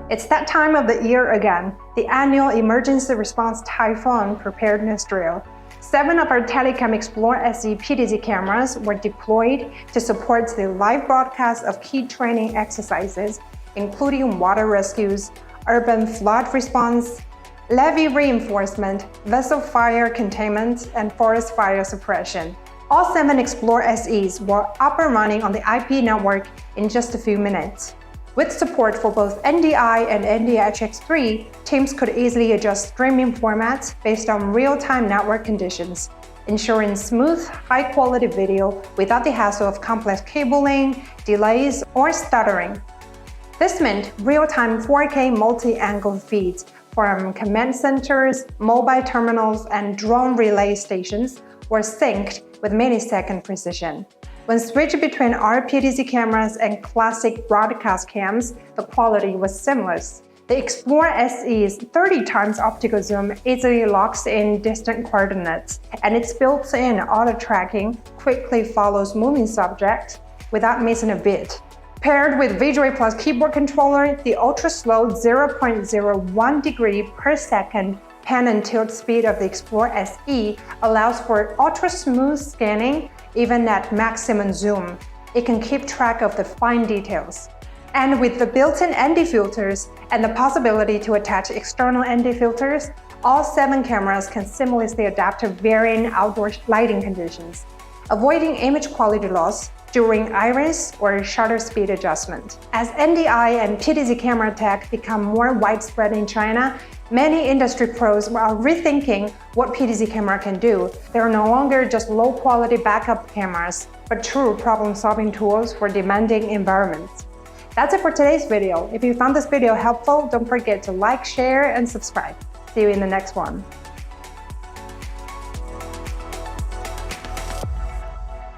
It's that time of the year again, the annual Emergency Response Typhoon Preparedness Drill. 7 of our Telycam Explore SE PTZ cameras were deployed to support the live broadcast of key training exercises, including water rescues, urban flood response, levee reinforcement, vessel fire containment, and forest fire suppression. All 7 Explore SEs were up and running on the IP network in just a few minutes. With support for both NDI and NDI HX3, teams could easily adjust streaming formats based on real-time network conditions, ensuring smooth, high-quality video without the hassle of complex cabling, delays, or stuttering. This meant real-time 4K multi-angle feeds from command centers, mobile terminals, and drone relay stations were synced with millisecond precision. When switched between our PTZ cameras and classic broadcast cams, the quality was seamless. The Explore SE's 30x optical zoom easily locks in distant coordinates, and its built-in auto-tracking quickly follows moving subjects without missing a beat. Paired with VGA Plus keyboard controller, the ultra-slow 0.01 degree per second pan and tilt speed of the Explore SE allows for ultra-smooth scanning even at maximum zoom. It can keep track of the fine details. And with the built-in ND filters and the possibility to attach external ND filters, all 7 cameras can seamlessly adapt to varying outdoor lighting conditions, avoiding image quality loss during iris or shutter speed adjustment. As NDI and PTZ camera tech become more widespread in China, many industry pros are rethinking what PTZ camera can do. They are no longer just low-quality backup cameras, but true problem-solving tools for demanding environments. That's it for today's video. If you found this video helpful, don't forget to like, share, and subscribe. See you in the next one.